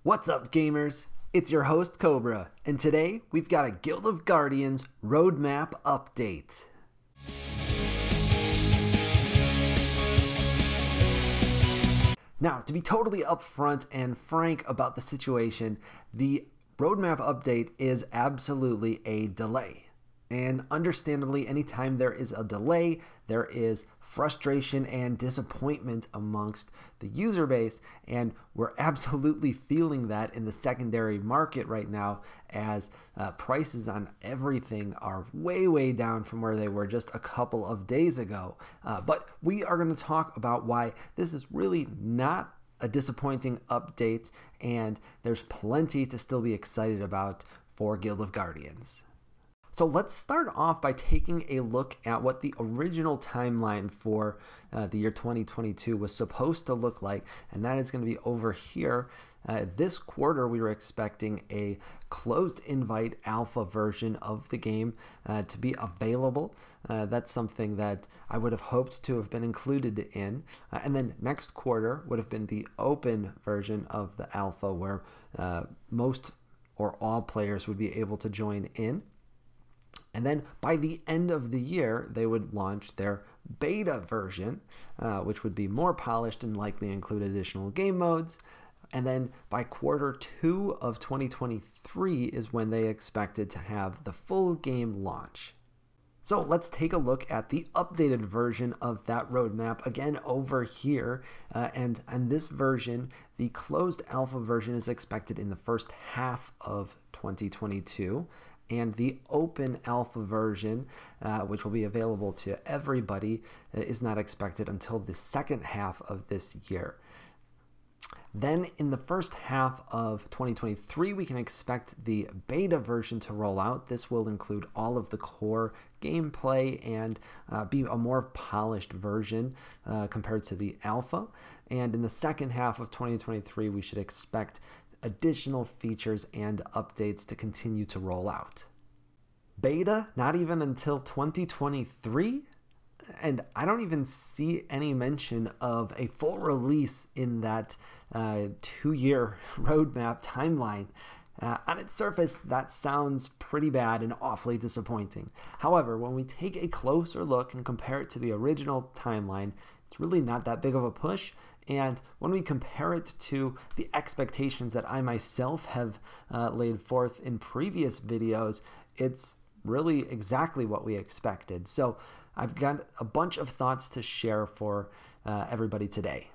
What's up, gamers? It's your host, Cobra, and today we've got a Guild of Guardians roadmap update. Now, to be totally upfront and frank about the situation, the roadmap update is absolutely a delay. And understandably, anytime there is a delay, there is frustration and disappointment amongst the user base, and we're absolutely feeling that in the secondary market right now as prices on everything are way down from where they were just a couple of days ago. But we are going to talk about why this is really not a disappointing update, and there's plenty to still be excited about for Guild of Guardians. So let's start off by taking a look at what the original timeline for the year 2022 was supposed to look like, and that is going to be over here. This quarter, we were expecting a closed invite alpha version of the game to be available. That's something that I would have hoped to have been included in. And then next quarter would have been the open version of the alpha, where most or all players would be able to join in. And then by the end of the year, they would launch their beta version, which would be more polished and likely include additional game modes. And then by quarter 2 of 2023 is when they expected to have the full game launch. So let's take a look at the updated version of that roadmap again over here. And this version, the closed alpha version, is expected in the first half of 2022. And the open alpha version, which will be available to everybody, is not expected until the second half of this year. Then in the first half of 2023, we can expect the beta version to roll out. This will include all of the core gameplay and be a more polished version compared to the alpha. And in the second half of 2023, we should expect additional features and updates to continue to roll out. Beta, not even until 2023? And I don't even see any mention of a full release in that 2-year roadmap timeline. On its surface, that sounds pretty bad and awfully disappointing. However, when we take a closer look and compare it to the original timeline, it's really not that big of a push. And when we compare it to the expectations that I myself have laid forth in previous videos, it's really exactly what we expected. So I've got a bunch of thoughts to share for everybody today.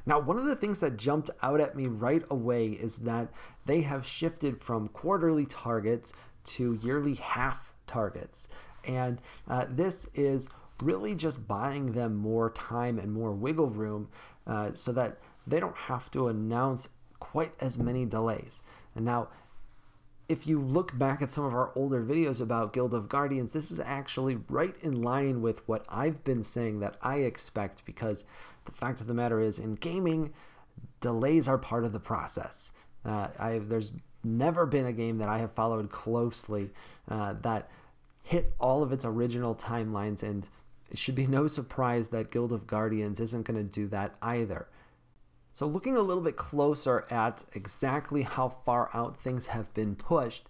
Now, one of the things that jumped out at me right away is that they have shifted from quarterly targets to yearly half targets. And this is really just buying them more time and more wiggle room so that they don't have to announce quite as many delays. And now, if you look back at some of our older videos about Guild of Guardians, this is actually right in line with what I've been saying that I expect, because the fact of the matter is, in gaming, delays are part of the process. There's never been a game that I have followed closely that hit all of its original timelines, and it should be no surprise that Guild of Guardians isn't going to do that either. So looking a little bit closer at exactly how far out things have been pushed,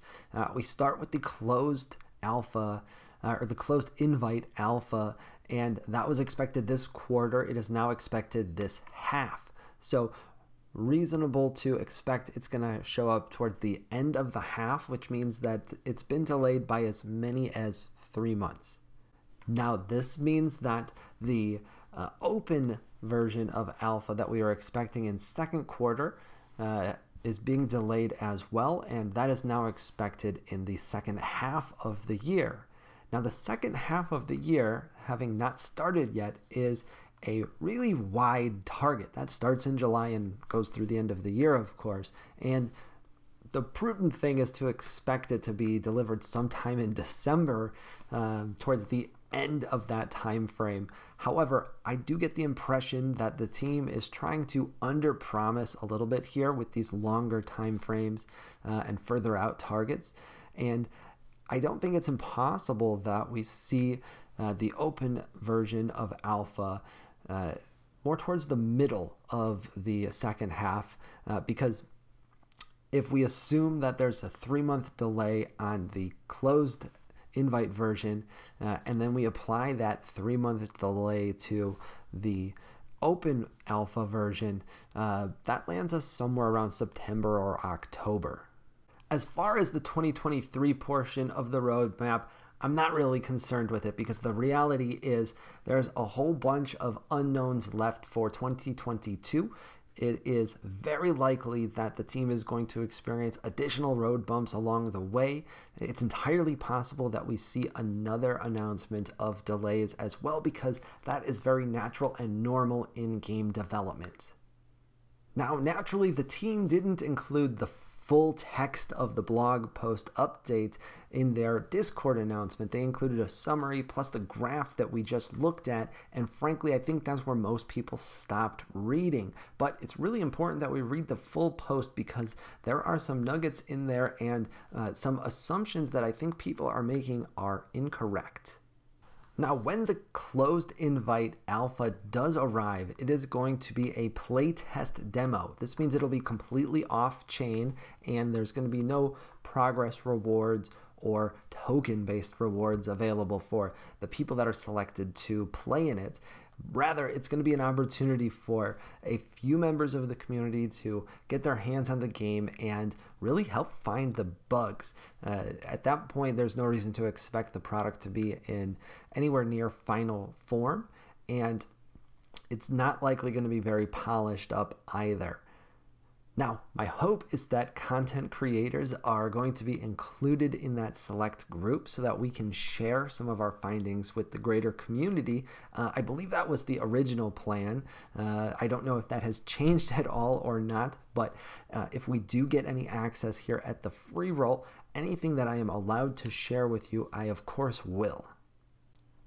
we start with the closed alpha, or the closed invite alpha, and that was expected this quarter. It is now expected this half. So reasonable to expect it's going to show up towards the end of the half, which means that it's been delayed by as many as 3 months. Now, this means that the open version of alpha that we were expecting in second quarter is being delayed as well, and that is now expected in the second half of the year. Now, the second half of the year, having not started yet, is a really wide target. That starts in July and goes through the end of the year, of course, and the prudent thing is to expect it to be delivered sometime in December, towards the end of that time frame. However, I do get the impression that the team is trying to underpromise a little bit here with these longer time frames and further out targets. And I don't think it's impossible that we see the open version of alpha more towards the middle of the second half, because if we assume that there's a 3-month delay on the closed invite version, and then we apply that 3-month delay to the open alpha version, that lands us somewhere around September or October. As far as the 2023 portion of the roadmap, I'm not really concerned with it because the reality is there's a whole bunch of unknowns left for 2022. It is very likely that the team is going to experience additional road bumps along the way. It's entirely possible that we see another announcement of delays as well, because that is very natural and normal in game development. Now, naturally, the team didn't include the full text of the blog post update in their Discord announcement. They included a summary plus the graph that we just looked at, and frankly, I think that's where most people stopped reading. But it's really important that we read the full post because there are some nuggets in there and some assumptions that I think people are making are incorrect. Now, when the closed invite alpha does arrive, it is going to be a playtest demo. This means it'll be completely off-chain, and there's going to be no progress rewards or token-based rewards available for the people that are selected to play in it. Rather, it's going to be an opportunity for a few members of the community to get their hands on the game and really help find the bugs. At that point, there's no reason to expect the product to be in anywhere near final form, and it's not likely going to be very polished up either. Now, my hope is that content creators are going to be included in that select group so that we can share some of our findings with the greater community. I believe that was the original plan. I don't know if that has changed at all or not, but if we do get any access here at the Freeroll, anything that I am allowed to share with you, I of course will.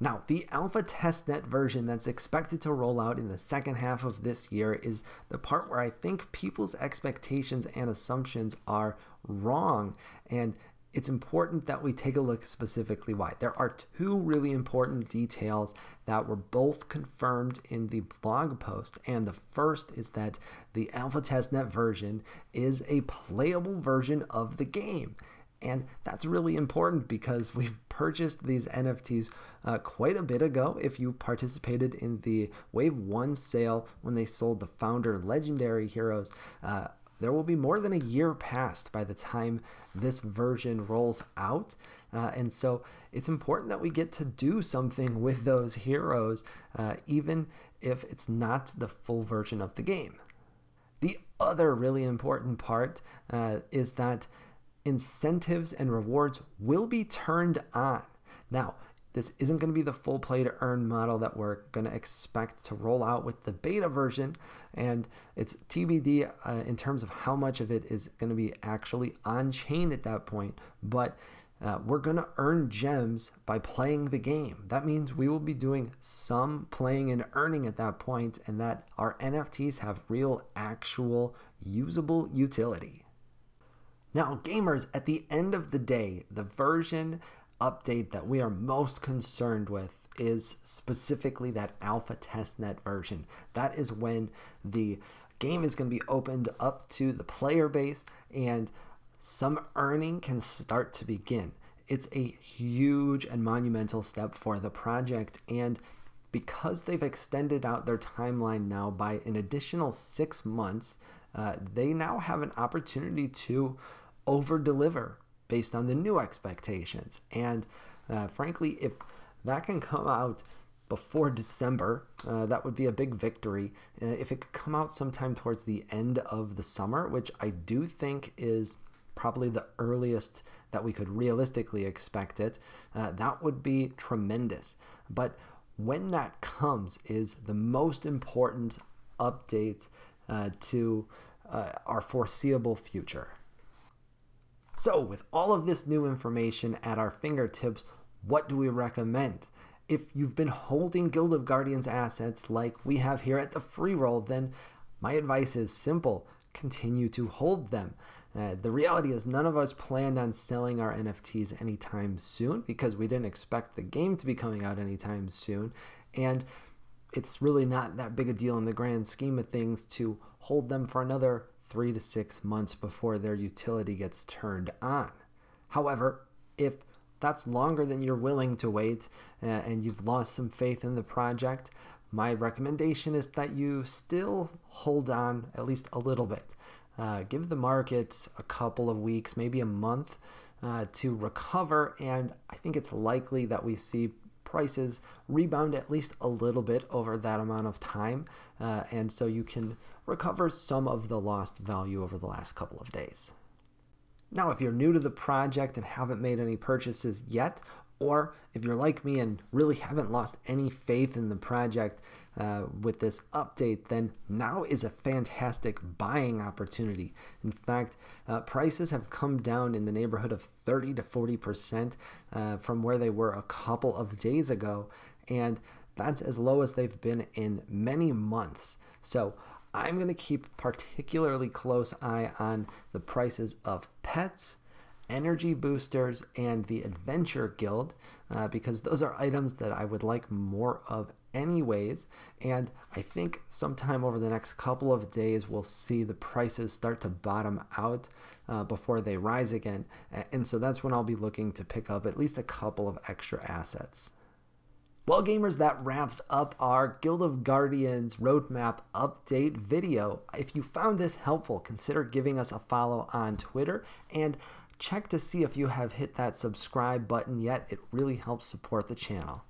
Now, the alpha testnet version that's expected to roll out in the second half of this year is the part where I think people's expectations and assumptions are wrong, and it's important that we take a look specifically why. There are two really important details that were both confirmed in the blog post, and the first is that the alpha testnet version is a playable version of the game. And that's really important because we've purchased these NFTs quite a bit ago. If you participated in the Wave 1 sale when they sold the Founder Legendary Heroes, there will be more than a year past by the time this version rolls out. And so it's important that we get to do something with those heroes, even if it's not the full version of the game. The other really important part is that incentives and rewards will be turned on. Now, this isn't going to be the full play to earn model that we're going to expect to roll out with the beta version, and it's TBD in terms of how much of it is going to be actually on chain at that point, but we're going to earn gems by playing the game. That means we will be doing some playing and earning at that point, and that our NFTs have real, actual, usable utility. Now, gamers, at the end of the day, the version update that we are most concerned with is specifically that alpha testnet version. That is when the game is going to be opened up to the player base and some earning can start to begin. It's a huge and monumental step for the project, and because they've extended out their timeline now by an additional 6 months, they now have an opportunity to over-deliver based on the new expectations. And frankly, if that can come out before December, that would be a big victory. If it could come out sometime towards the end of the summer, which I do think is probably the earliest that we could realistically expect it, that would be tremendous. But when that comes is the most important update to our foreseeable future. So with all of this new information at our fingertips, what do we recommend? If you've been holding Guild of Guardians assets like we have here at the Freeroll, then my advice is simple: continue to hold them. The reality is none of us planned on selling our NFTs anytime soon because we didn't expect the game to be coming out anytime soon, and it's really not that big a deal in the grand scheme of things to hold them for another 3 to 6 months before their utility gets turned on. However, if that's longer than you're willing to wait and you've lost some faith in the project, my recommendation is that you still hold on at least a little bit. Give the market a couple of weeks, maybe a month to recover, and I think it's likely that we see prices rebound at least a little bit over that amount of time, and so you can recover some of the lost value over the last couple of days. Now, if you're new to the project and haven't made any purchases yet, or if you're like me and really haven't lost any faith in the project with this update, then now is a fantastic buying opportunity. In fact, prices have come down in the neighborhood of 30 to 40% from where they were a couple of days ago, and that's as low as they've been in many months. So I'm going to keep particularly close eye on the prices of pets, energy boosters, and the Adventure Guild, because those are items that I would like more of anyways, and I think sometime over the next couple of days we'll see the prices start to bottom out before they rise again, and so that's when I'll be looking to pick up at least a couple of extra assets. Well, gamers, that wraps up our Guild of Guardians roadmap update video. If you found this helpful, consider giving us a follow on Twitter and check to see if you have hit that subscribe button yet. It really helps support the channel.